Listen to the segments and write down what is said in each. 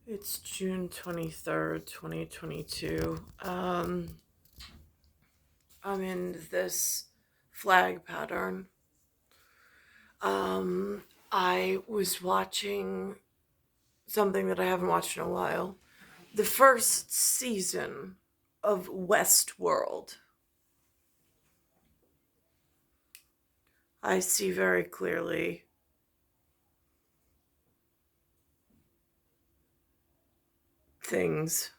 It's June 23rd, 2022. I'm in this flag pattern. I was watching something that I haven't watched in a while. The first season of Westworld. I see very clearly things.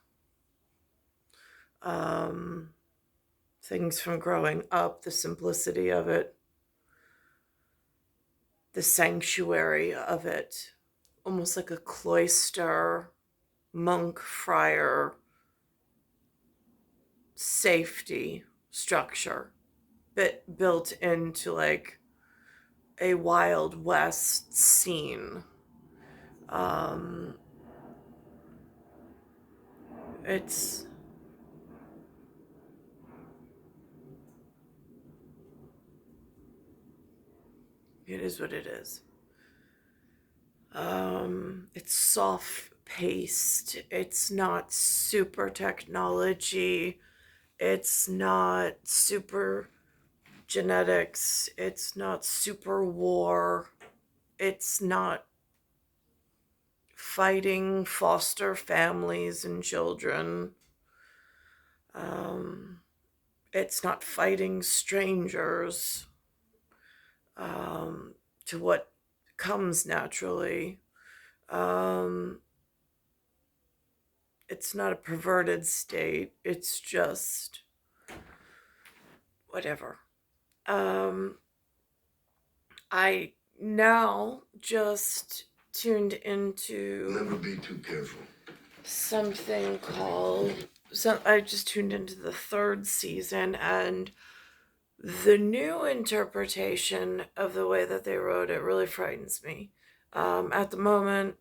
Um, Things from growing up, the simplicity of it, the sanctuary of it, almost like a cloister, monk, friar, safety structure but built into like a Wild West scene. Um, it's it is what it is. It's soft paced. It's not super technology. It's not super genetics. It's not super war. It's not fighting foster families and children. Um, it's not fighting strangers um, to what comes naturally. Um, it's not a perverted state. It's just whatever. Um, I now just tuned into Never be too careful. something called. So I just tuned into the third season, and the new interpretation of the way that they wrote it really frightens me. At the moment,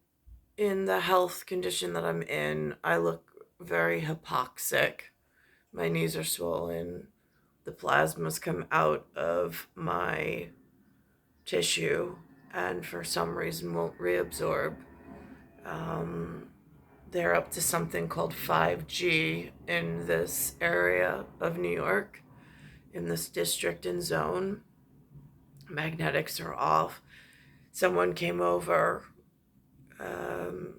in the health condition that I'm in, I look very hypoxic. My knees are swollen. The plasma's come out of my tissue and for some reason won't reabsorb. Um, they're up to something called 5G in this area of New York, in this district and zone. Magnetics are off. Someone came over. Um,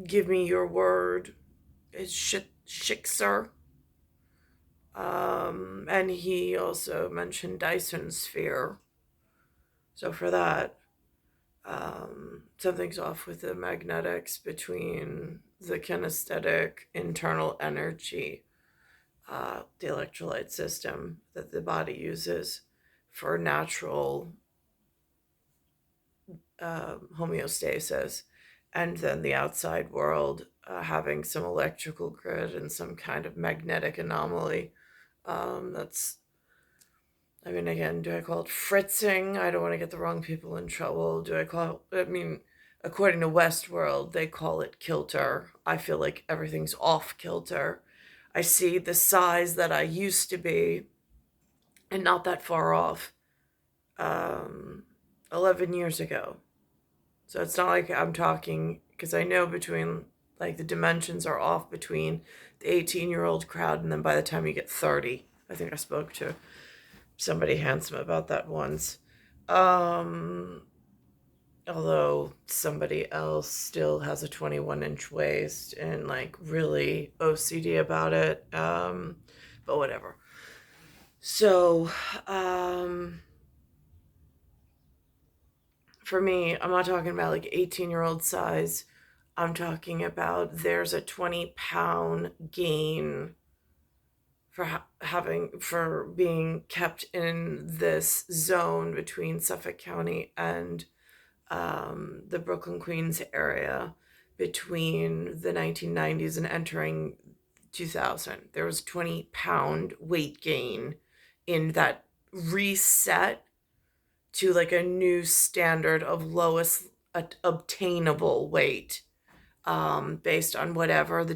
Give me your word. It's Shikser. And he also mentioned Dyson sphere. So for that, something's off with the magnetics between the kinesthetic internal energy, the electrolyte system that the body uses for natural homeostasis, and then the outside world having some electrical grid and some kind of magnetic anomaly. That's, I mean, again, do I call it fritzing? I don't want to get the wrong people in trouble. Do I call it, I mean, according to Westworld, they call it kilter. I feel like everything's off kilter. I see the size that I used to be and not that far off um, 11 years ago. So it's not like I'm talking, because I know between, like, the dimensions are off between the 18-year-old crowd and then by the time you get 30. I think I spoke to somebody handsome about that once. Um, Although somebody else still has a 21-inch waist and like really OCD about it. But whatever. So, um, for me, I'm not talking about like 18-year-old size. I'm talking about there's a 20-pound gain for for being kept in this zone between Suffolk County and the Brooklyn Queens area between the 1990s and entering 2000. There was 20-pound weight gain in that reset to like a new standard of lowest obtainable weight, based on whatever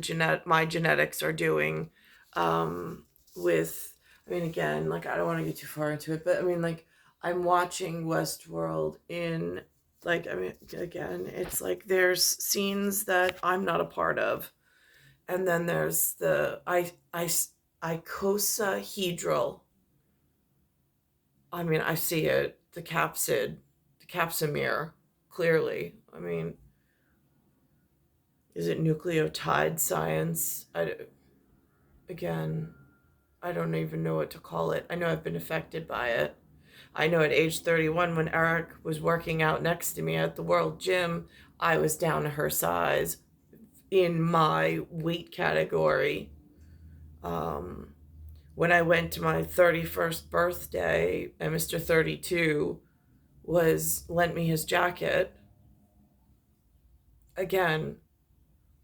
my genetics are doing, um, with, I mean, again, like, I don't want to get too far into it, but I mean, like, I'm watching Westworld in Like, I mean, again, it's like there's scenes that I'm not a part of, and then there's the icosahedral. I mean, I see it, the capsomer, clearly. I mean, is it nucleotide science? Again, I don't even know what to call it. I know I've been affected by it. I know at age 31, when Eric was working out next to me at the World Gym, I was down to her size in my weight category. Um, when I went to my 31st birthday, and Mr. 32 lent me his jacket, again,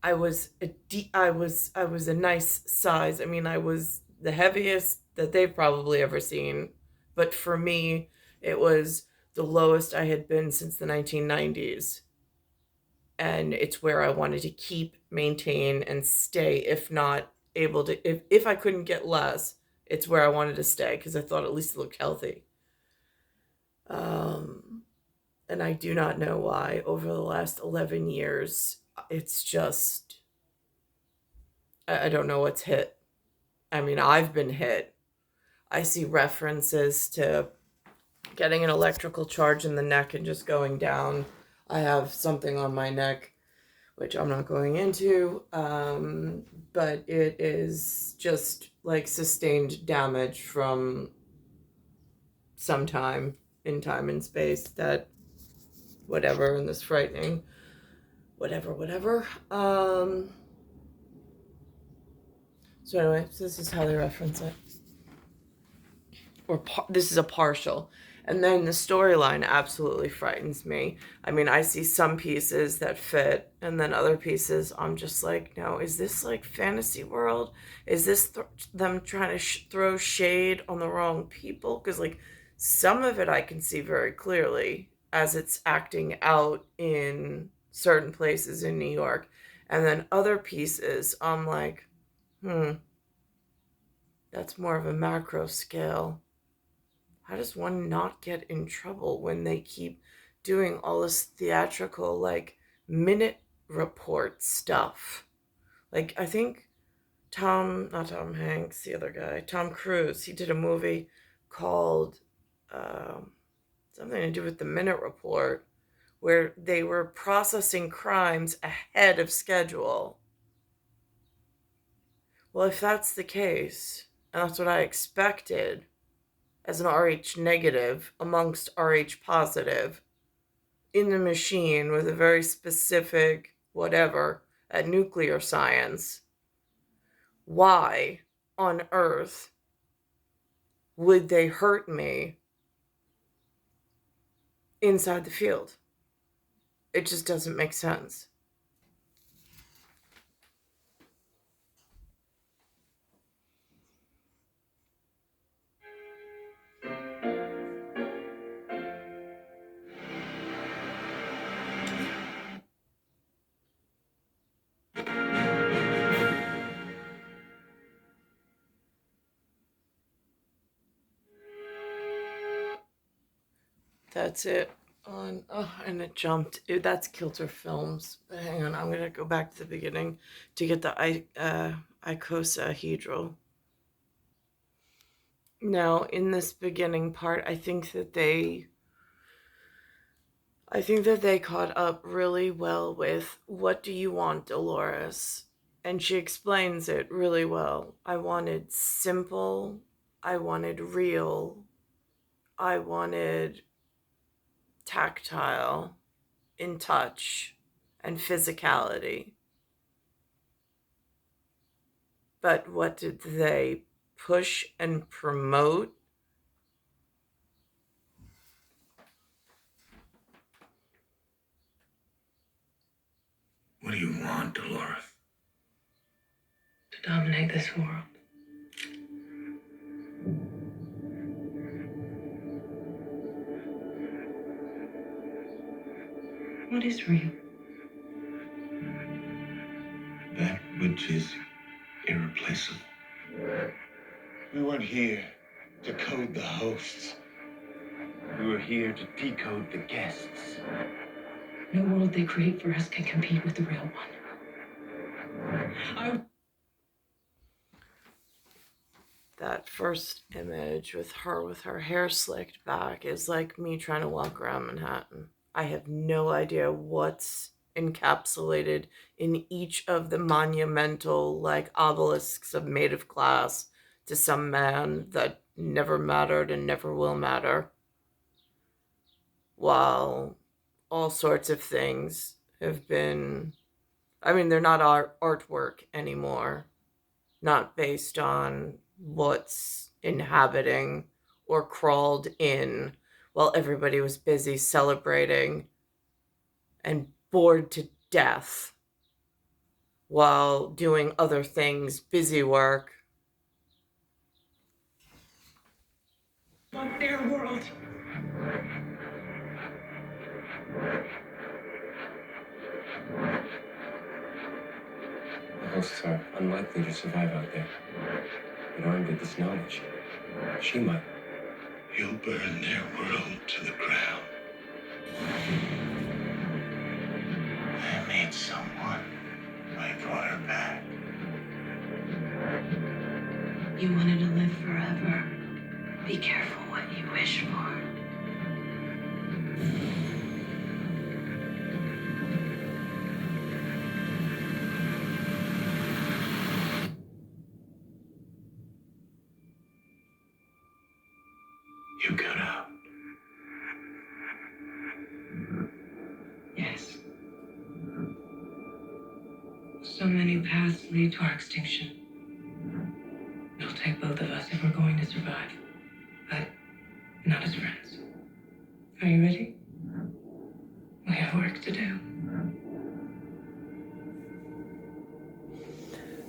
I was a nice size. I mean, I was the heaviest that they've probably ever seen, but for me, it was the lowest I had been since the 1990s. And it's where I wanted to keep, maintain, and stay, if not able to, if I couldn't get less, it's where I wanted to stay because I thought at least it looked healthy. Um, and I do not know why over the last 11 years, it's just, I don't know what's hit. I mean, I've been hit. I see references to getting an electrical charge in the neck and just going down. I have something on my neck, which I'm not going into, but it is just like sustained damage from some time in time and space that whatever, and this frightening whatever. So anyway, so this is how they reference it. This is a partial. And then the storyline absolutely frightens me. I mean, I see some pieces that fit, and then other pieces I'm just like, no, is this like fantasy world? Is this them trying to throw shade on the wrong people? Because like some of it I can see very clearly as it's acting out in certain places in New York. And then other pieces I'm like, that's more of a macro scale. How does one not get in trouble when they keep doing all this theatrical, like, minute report stuff? Like, I think not Tom Hanks, the other guy, Tom Cruise, he did a movie called something to do with the minute report, where they were processing crimes ahead of schedule. Well, if that's the case, and that's what I expected, as an Rh negative amongst Rh positive in the machine with a very specific whatever at nuclear science, why on earth would they hurt me inside the field? It just doesn't make sense. That's it. And it jumped. That's Kilter Films. But hang on, I'm gonna go back to the beginning to get the icosahedral. Now, in this beginning part, I think that they caught up really well with what do you want, Dolores? And she explains it really well. I wanted simple, I wanted real, I wanted tactile, in touch, and physicality. But what did they push and promote? What do you want, Dolores? To dominate this world. What is real? That which is irreplaceable. We weren't here to code the hosts. We were here to decode the guests. No world they create for us can compete with the real one. That first image with her hair slicked back is like me trying to walk around Manhattan. I have no idea what's encapsulated in each of the monumental like obelisks of made of glass to some man that never mattered and never will matter, while all sorts of things have been, I mean, they're not artwork anymore, not based on what's inhabiting or crawled in while everybody was busy celebrating and bored to death while doing other things, busy work. Want their world. The hosts are unlikely to survive out there. But armed with this knowledge, she might. You'll burn their world to the ground. I made someone. I brought her back. You wanted to live forever. Be careful what you wish for. You got out. Yes. So many paths lead to our extinction. It'll take both of us if we're going to survive. But not as friends. Are you ready? We have work to do.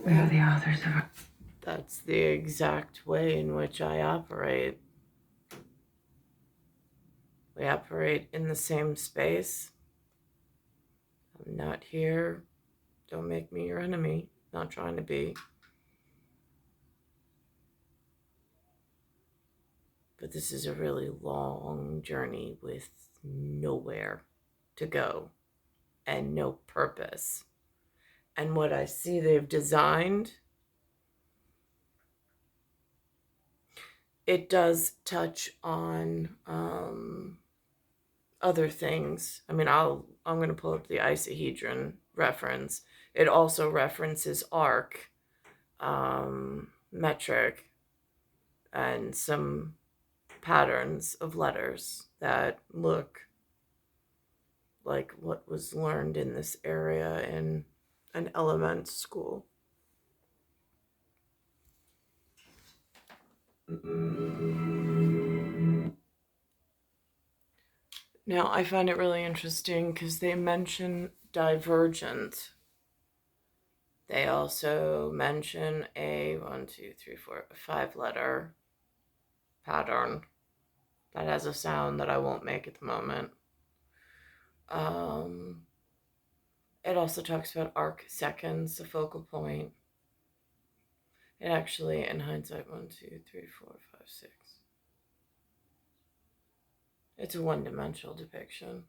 We are the authors of our... That's the exact way in which I operate. We operate in the same space. I'm not here. Don't make me your enemy. Not trying to be. But this is a really long journey with nowhere to go and no purpose. And what I see they've designed, it does touch on other things. I mean, I'm going to pull up the icosahedron reference. It also references arc, metric, and some patterns of letters that look like what was learned in this area in an element school. Now, I find it really interesting because they mention divergent. They also mention a 5-letter pattern that has a sound that I won't make at the moment. It also talks about arc seconds, the focal point. It actually, in hindsight, 1, 2, 3, 4, 5, 6. It's a one-dimensional depiction.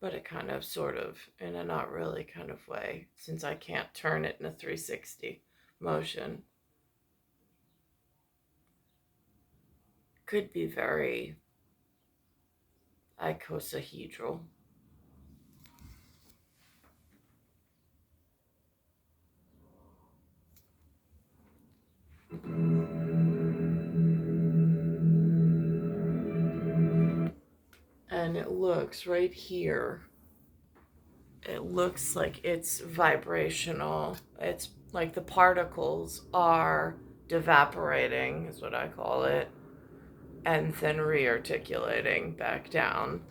But it kind of, sort of, in a not really kind of way, since I can't turn it in a 360 motion. Could be very icosahedral. And it looks right here. It looks like it's vibrational. It's like the particles are devaporating, is what I call it, and then rearticulating back down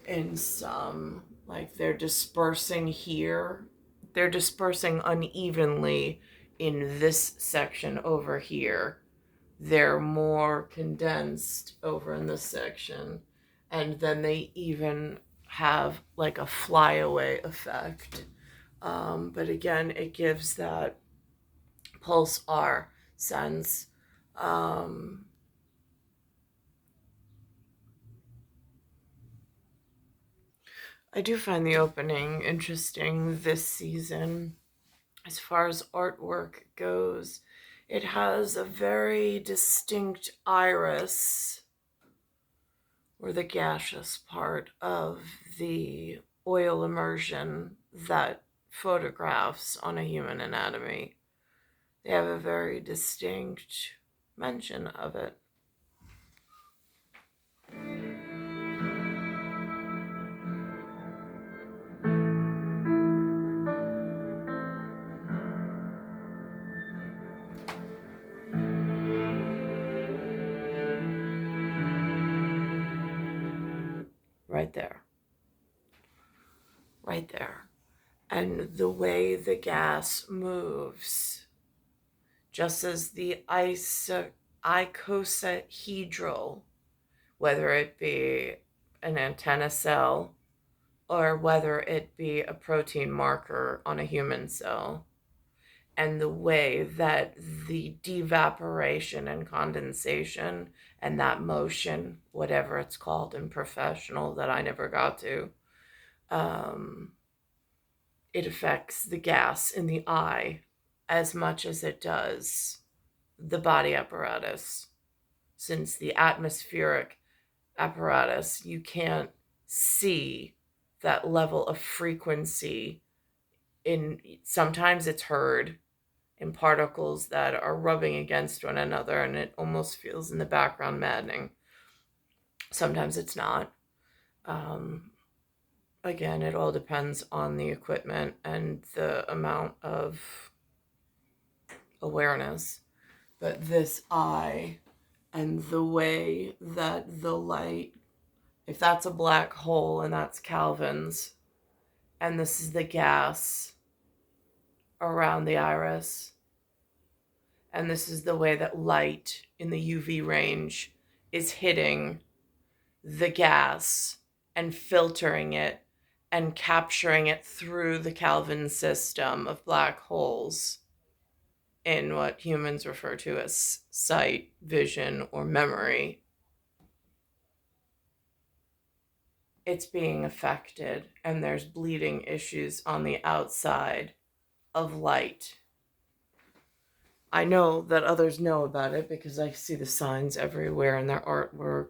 in some, like they're dispersing here. They're dispersing unevenly in this section over here. They're more condensed over in this section. And then they even have like a flyaway effect. But again, it gives that pulsar sense. I do find the opening interesting this season. As far as artwork goes, it has a very distinct iris, or the gaseous part of the oil immersion that photographs on a human anatomy. They have a very distinct mention of it. Right there. Right there. And the way the gas moves, just as the icosahedral, whether it be an antenna cell or whether it be a protein marker on a human cell, and the way that the devaporation and condensation and that motion, whatever it's called in professional that I never got to, it affects the gas in the eye as much as it does the body apparatus. Since the atmospheric apparatus, you can't see that level of frequency sometimes it's heard in particles that are rubbing against one another, and it almost feels in the background maddening. Sometimes it's not. Again, it all depends on the equipment and the amount of awareness. But this eye and the way that the light, if that's a black hole and that's Kelvin's, and this is the gas around the iris, and this is the way that light in the UV range is hitting the gas and filtering it and capturing it through the Kelvin system of black holes in what humans refer to as sight, vision, or memory. It's being affected, and there's bleeding issues on the outside of light. I know that others know about it because I see the signs everywhere in their artwork.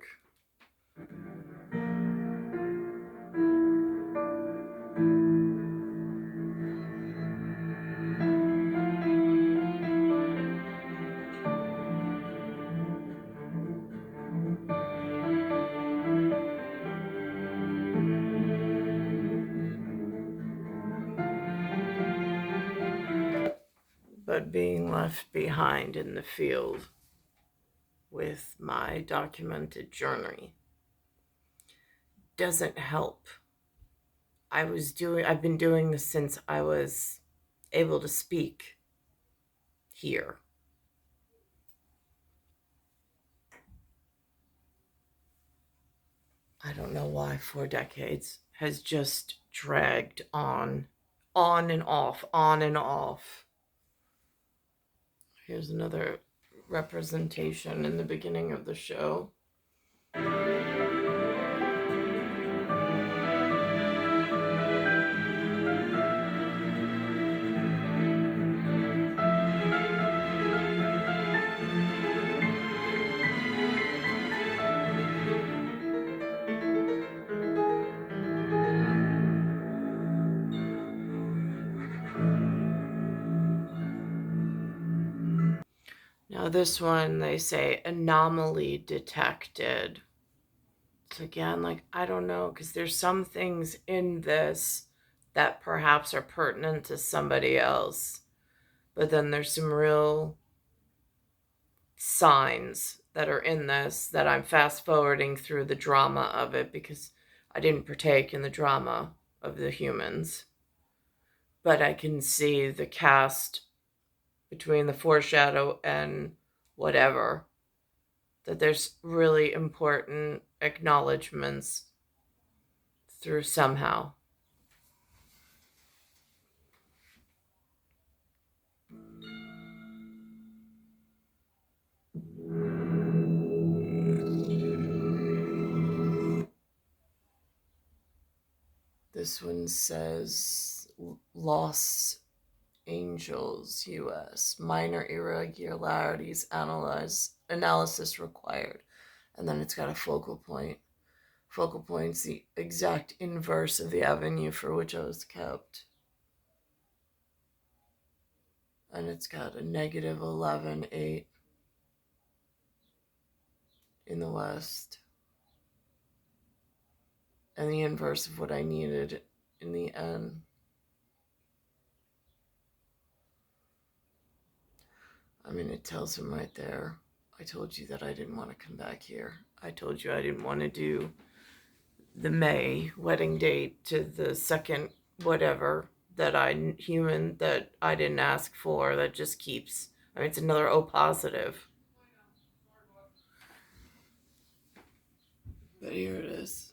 But being left behind in the field with my documented journey doesn't help. I've been doing this since I was able to speak here. I don't know why 4 decades has just dragged on and off, on and off. Here's another representation in the beginning of the show. Now this one, they say anomaly detected. It's again, like, I don't know, because there's some things in this that perhaps are pertinent to somebody else. But then there's some real signs that are in this that I'm fast forwarding through the drama of it because I didn't partake in the drama of the humans. But I can see the cast between the foreshadow and whatever, that there's really important acknowledgments through somehow. This one says Los Angeles, US. Minor irregularities analysis required. And then it's got a focal point. Focal point's the exact inverse of the avenue for which I was kept. And it's got a negative 11.8 in the west. And the inverse of what I needed in the end. I mean, it tells him right there. I told you that I didn't want to come back here. I told you I didn't want to do the May wedding date to the second whatever that human that I didn't ask for, that just keeps, I mean, it's another O positive. But here it is.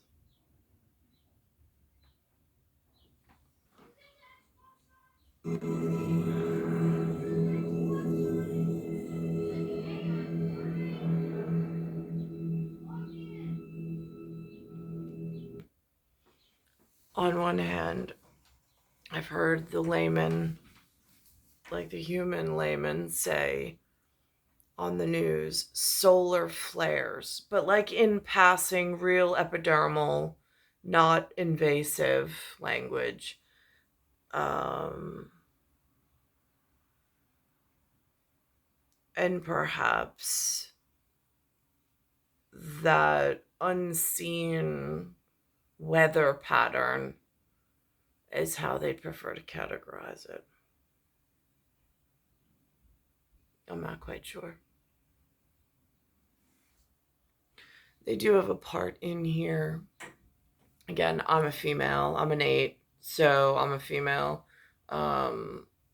On one hand, I've heard the layman, like the human layman, say on the news, solar flares, but like in passing, real epidermal, not invasive language. And perhaps that unseen weather pattern is how they'd prefer to categorize it. I'm not quite sure. They do have a part in here. Again, I'm a female. I'm an 8, so I'm a female.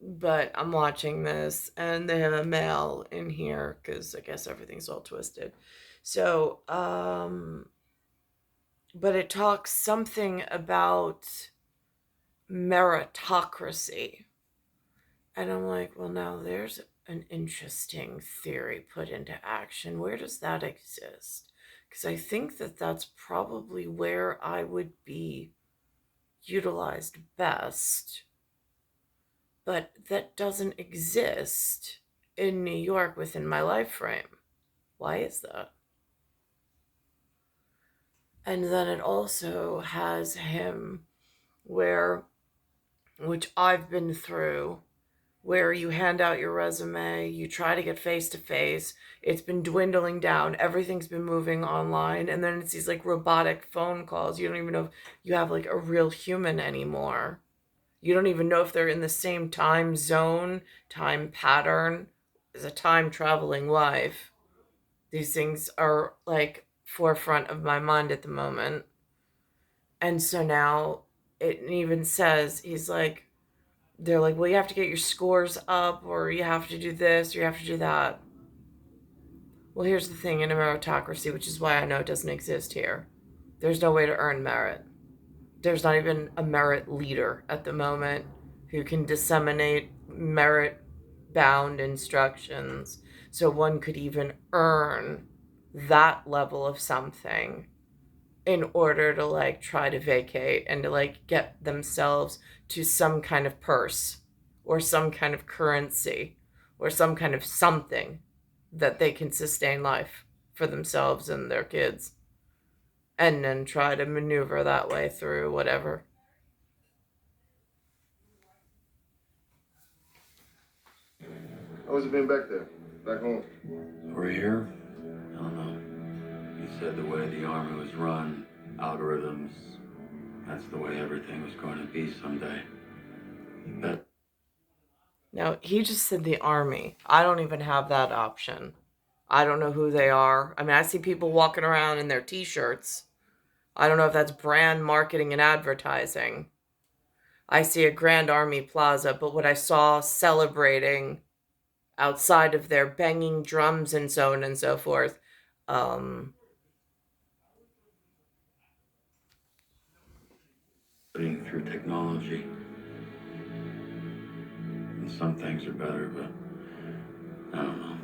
But I'm watching this, and they have a male in here, because I guess everything's all twisted. So, but it talks something about meritocracy. And I'm like, well, now there's an interesting theory put into action. Where does that exist? Because I think that that's probably where I would be utilized best. But that doesn't exist in New York within my life frame. Why is that? And then it also has him which I've been through, where you hand out your resume, you try to get face to face, it's been dwindling down, everything's been moving online, and then it's these like robotic phone calls. You don't even know if you have like a real human anymore. You don't even know if they're in the same time zone, time pattern. It's a time traveling life. These things are like forefront of my mind at the moment. And so now it even says, they're like, well, you have to get your scores up, or you have to do this, or you have to do that. Well, here's the thing in a meritocracy, which is why I know it doesn't exist here. There's no way to earn merit. There's not even a merit leader at the moment who can disseminate merit-bound instructions so one could even earn that level of something in order to like try to vacate and to like get themselves to some kind of purse or some kind of currency or some kind of something that they can sustain life for themselves and their kids, and then try to maneuver that way through whatever. How was it being back there? Back home? Over here? I don't know. He said the way the army was run, algorithms, that's the way everything was going to be someday. But Now, he just said the army. I don't even have that option. I don't know who they are. I mean, I see people walking around in their t-shirts. I don't know if that's brand marketing and advertising. I see a Grand Army Plaza, but what I saw celebrating outside of their banging drums and so on and so forth, putting through technology. And some things are better, but I don't know.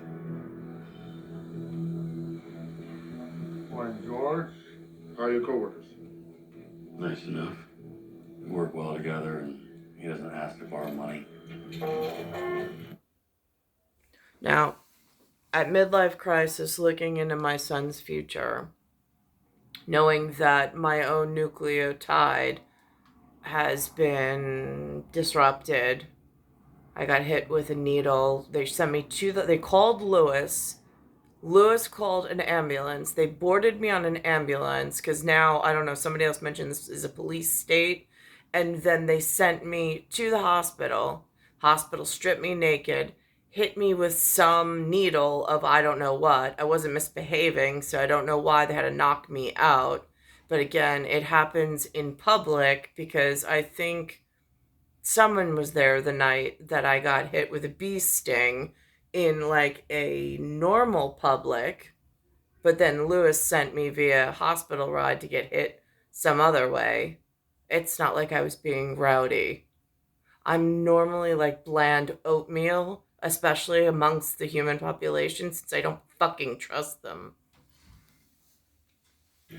Morning, George. How are your coworkers? Nice enough. work well together, and he doesn't ask to borrow money. Now, at midlife crisis, looking into my son's future, knowing that my own nucleotide has been disrupted. I got hit with a needle. They sent me they called Lewis. Lewis called an ambulance. They boarded me on an ambulance because now, I don't know, somebody else mentioned this is a police state. And then they sent me to the hospital. Hospital stripped me naked, hit me with some needle of I don't know what. I wasn't misbehaving, so I don't know why they had to knock me out. But again, it happens in public because I think someone was there the night that I got hit with a bee sting in like a normal public. But then Lewis sent me via hospital ride to get hit some other way. It's not like I was being rowdy. I'm normally like bland oatmeal, especially amongst the human population, since I don't fucking trust them. I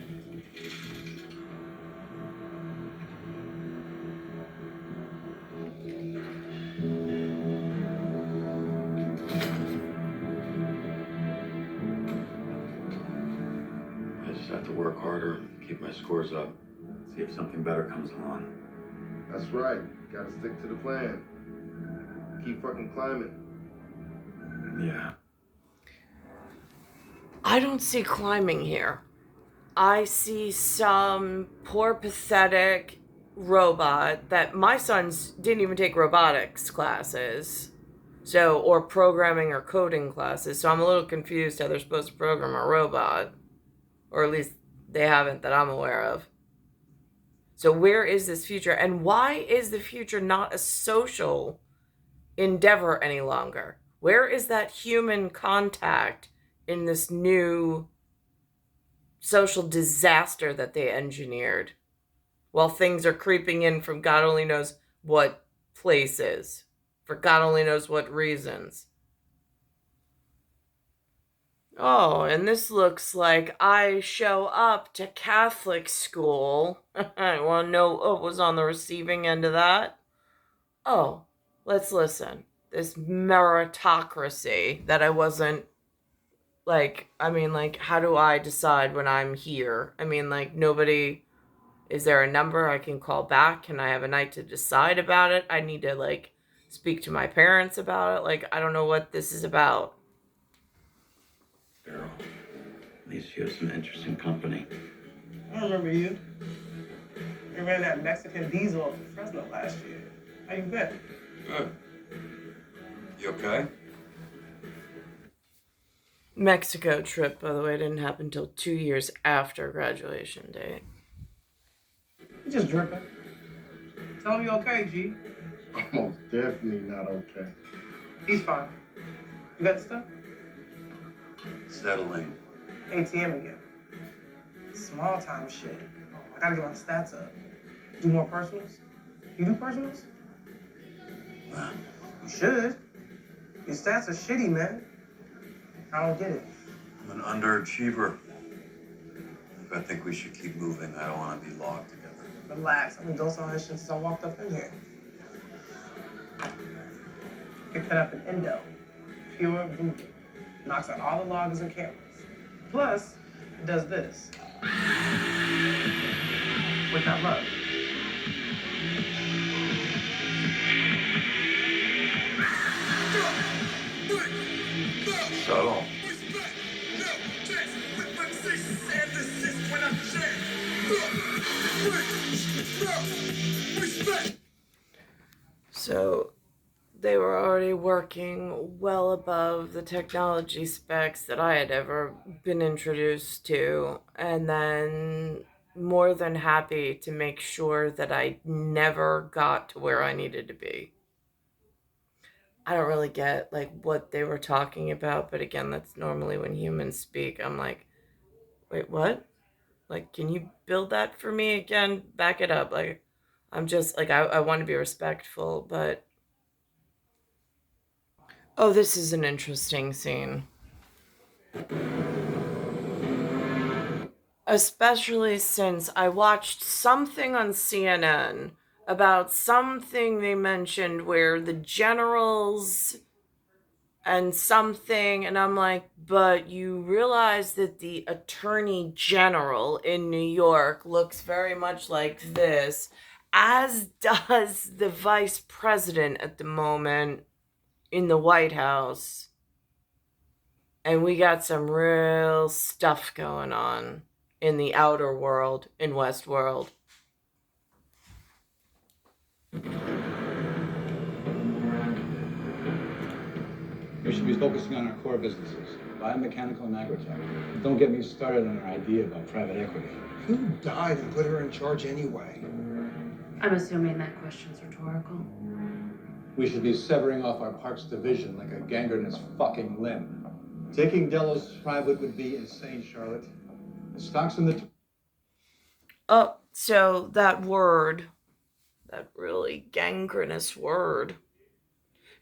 just have to work harder, keep my scores up, see if something better comes along. That's right. Gotta stick to the plan. Keep fucking climbing. Yeah. I don't see climbing here. I see some poor, pathetic robot that my sons didn't even take robotics classes. So, or programming or coding classes. So I'm a little confused how they're supposed to program a robot. Or at least they haven't that I'm aware of. So where is this future? And why is the future not a social endeavor any longer? Where is that human contact in this new social disaster that they engineered? While things are creeping in from God only knows what places, for God only knows what reasons. Oh, and this looks like I show up to Catholic school. I want to know what was on the receiving end of that. Oh, let's listen. This meritocracy that I wasn't, like, how do I decide when I'm here? Nobody, is there a number I can call back? Can I have a night to decide about it? I need to, speak to my parents about it. I don't know what this is about. Daryl, at least you have some interesting company. I remember you. You ran that Mexican diesel up in Fresno last year. How you been? Good. You okay? Mexico trip, by the way, didn't happen until 2 years after graduation date. You just dripping. Tell him you okay, G. I'm most definitely not okay. He's fine. You got the stuff? Settling. ATM again. Small time shit. Oh, I gotta get my stats up. Do more personals? You do personals? You should. Your stats are shitty, man. I don't get it. I'm an underachiever. If I think we should keep moving, I don't want to be locked together. Relax. I've been dosing on this shit since I walked up in here. Pick that up in endo. Pure voodoo. Knocks out all the loggers and cameras. Plus, it does this. With that rug. Subtle. So they were already working well above the technology specs that I had ever been introduced to, and then more than happy to make sure that I never got to where I needed to be. I don't really get what they were talking about, but again, that's normally when humans speak. I'm like, wait, what? Can you build that for me again? Back it up. I'm just I want to be respectful, but oh, this is an interesting scene. Especially since I watched something on CNN about something they mentioned where the generals and something, and I'm like, but you realize that the attorney general in New York looks very much like this, as does the vice president at the moment in the White House. And we got some real stuff going on in the outer world, in Westworld. We should be focusing on our core businesses, biomechanical and agritech. Don't get me started on our idea about private equity. Who died and put her in charge anyway? I'm assuming that question's rhetorical. We should be severing off our parks division like a gangrenous fucking limb. Taking Delos private would be insane, Charlotte. The stocks in the... Oh, so that word, that really gangrenous word,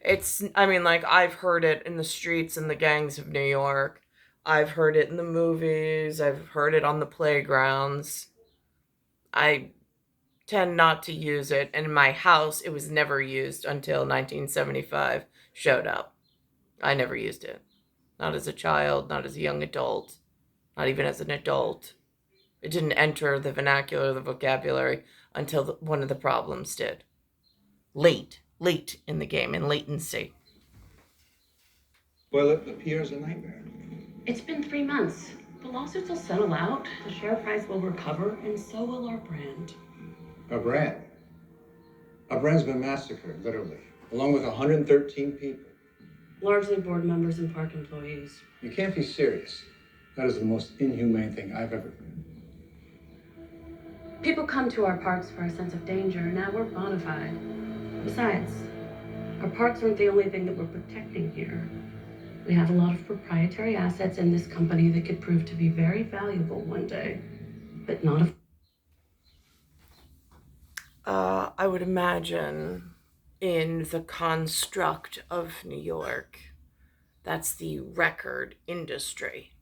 it's, I mean, like, I've heard it in the streets and the gangs of New York. I've heard it in the movies. I've heard it on the playgrounds. I tend not to use it. And in my house, it was never used until 1975 showed up. I never used it. Not as a child, not as a young adult, not even as an adult. It didn't enter the vernacular, the vocabulary, until one of the problems did. Late in the game, in latency. Well, it appears a nightmare. It's been 3 months. The lawsuits will settle out, the share price will recover, and so will our brand. Our brand? Our brand's been massacred, literally, along with 113 people. Largely board members and park employees. You can't be serious. That is the most inhumane thing I've ever... People come to our parks for a sense of danger, now we're bona fide. Besides, our parks aren't the only thing that we're protecting here. We have a lot of proprietary assets in this company that could prove to be very valuable one day, but not if... I would imagine in the construct of New York, that's the record industry.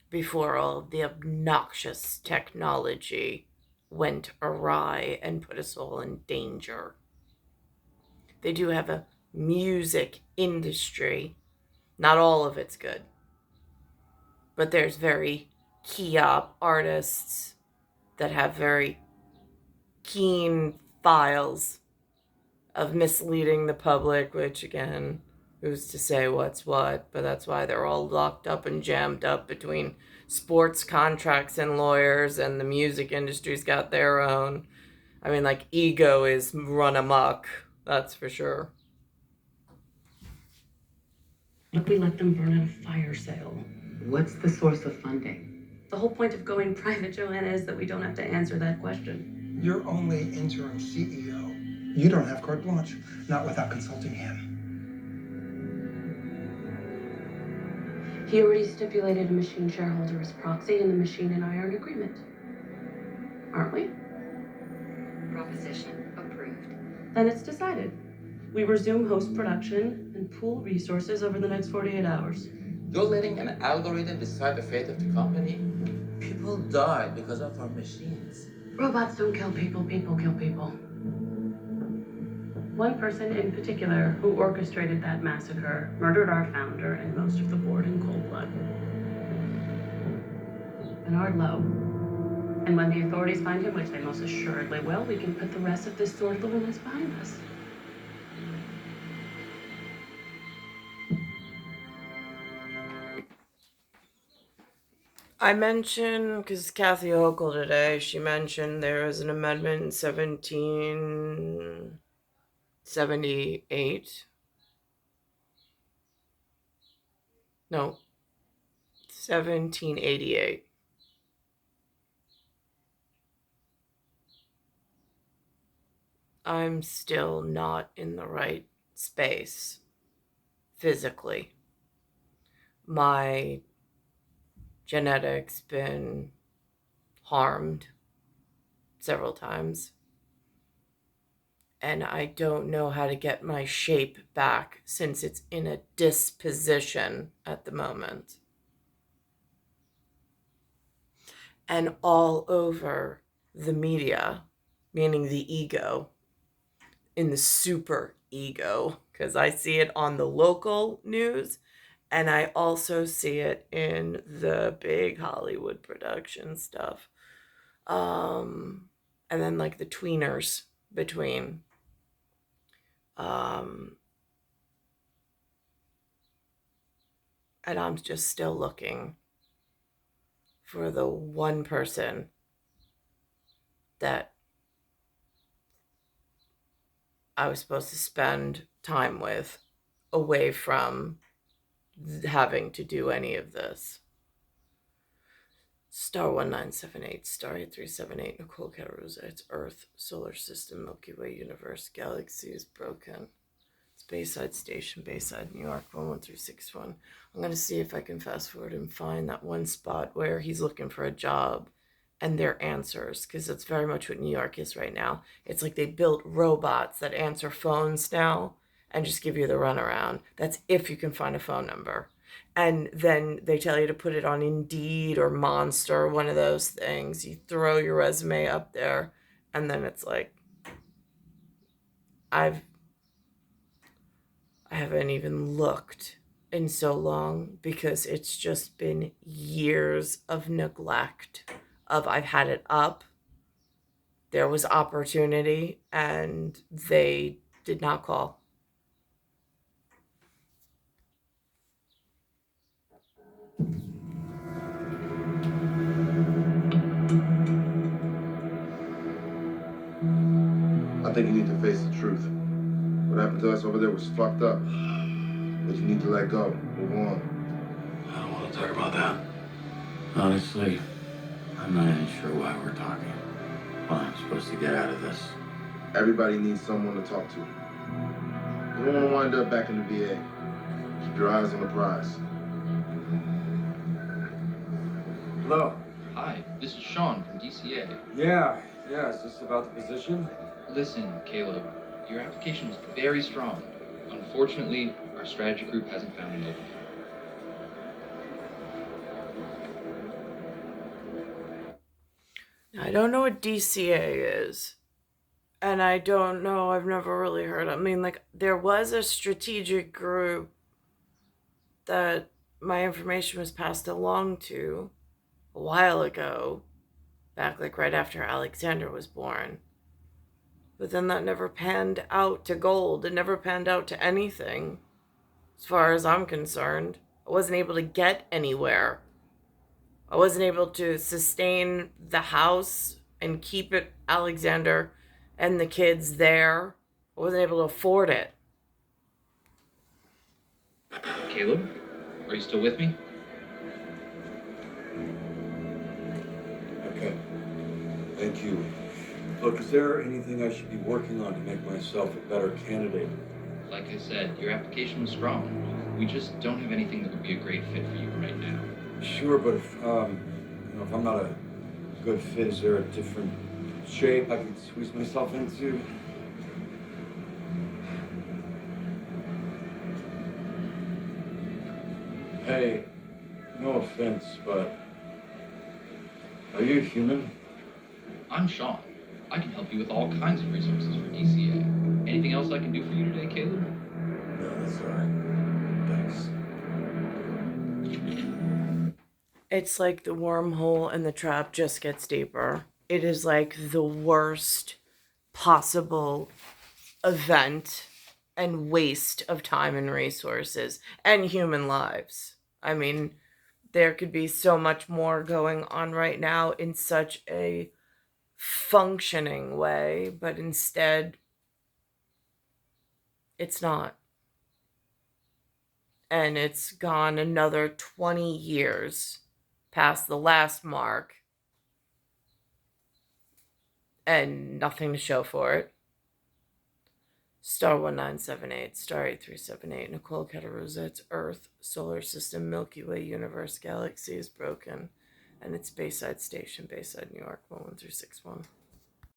Before all the obnoxious technology went awry and put us all in danger. They do have a music industry. Not all of it's good. But there's very key-op artists that have very keen files of misleading the public, which again, who's to say what's what, but that's why they're all locked up and jammed up between sports contracts and lawyers, and the music industry's got their own. I mean, like, ego is run amok, that's for sure. What if we let them burn at a fire sale? What's the source of funding? The whole point of going private, Joanna, is that we don't have to answer that question. You're only interim CEO. You don't have carte blanche, not without consulting him. He already stipulated a machine shareholder as proxy, and the machine and I are in agreement. Aren't we? Proposition approved. Then it's decided. We resume host production and pool resources over the next 48 hours. You're letting an algorithm decide the fate of the company? People die because of our machines. Robots don't kill people, people kill people. One person in particular who orchestrated that massacre murdered our founder and most of the board in cold blood. Bernard Lowe. And when the authorities find him, which they most assuredly will, we can put the rest of this sordidness behind us. I mentioned, because Kathy Hochul today, she mentioned there was an amendment in 1778. No, 1788. I'm still not in the right space physically. My genetics been harmed several times, and I don't know how to get my shape back since it's in a disposition at the moment. And all over the media, meaning the ego, in the super ego, because I see it on the local news and I also see it in the big Hollywood production stuff. And then like the tweeners between. Um, and I'm just still looking for the one person that I was supposed to spend time with away from having to do any of this. Star 1978, Star 8378, Nicole Caruso, it's Earth, Solar System, Milky Way, Universe, Galaxy is broken. It's Bayside Station, Bayside, New York, 11361. I'm going to see if I can fast forward and find that one spot where he's looking for a job and their answers, because that's very much what New York is right now. It's like they built robots that answer phones now and just give you the runaround. That's if you can find a phone number. And then they tell you to put it on Indeed or Monster, one of those things. You throw your resume up there, and then it's like, I haven't even looked in so long because it's just been years of neglect. I've had it up, there was opportunity, and they did not call. I think you need to face the truth. What happened to us over there was fucked up. But you need to let go. Move on. I don't want to talk about that. Honestly, I'm not even sure why we're talking. Well, I'm supposed to get out of this. Everybody needs someone to talk to. You don't want to wind up back in the VA. Keep your eyes on the prize. Hello. Hi, this is Sean from DCA. Yeah, is this about the position? Listen, Caleb, your application was very strong. Unfortunately, our strategy group hasn't found an opening. I don't know what DCA is. And I don't know, I've never really heard. I mean, like, there was a strategic group that my information was passed along to a while ago, back like right after Alexander was born. But then that never panned out to gold. It never panned out to anything, as far as I'm concerned. I wasn't able to get anywhere. I wasn't able to sustain the house and keep it Alexander and the kids there. I wasn't able to afford it. Caleb, are you still with me? Okay. Thank you. Look, is there anything I should be working on to make myself a better candidate? Like I said, your application was strong. We just don't have anything that would be a great fit for you right now. Sure, but if if I'm not a good fit, is there a different shape I can squeeze myself into? Hey, no offense, but are you human? I'm Sean. I can help you with all kinds of resources for DCA. Anything else I can do for you today, Caleb? No, that's all right. Thanks. It's like the wormhole and the trap just gets deeper. It is like the worst possible event and waste of time and resources and human lives. I mean, there could be so much more going on right now in such a functioning way, but instead, it's not. And it's gone another 20 years past the last mark and nothing to show for it. Star 1978, Star 8378, Nicole Caruso, it's Earth, Solar System, Milky Way, Universe, Galaxy is broken, and it's Bayside Station, Bayside, New York, 11361.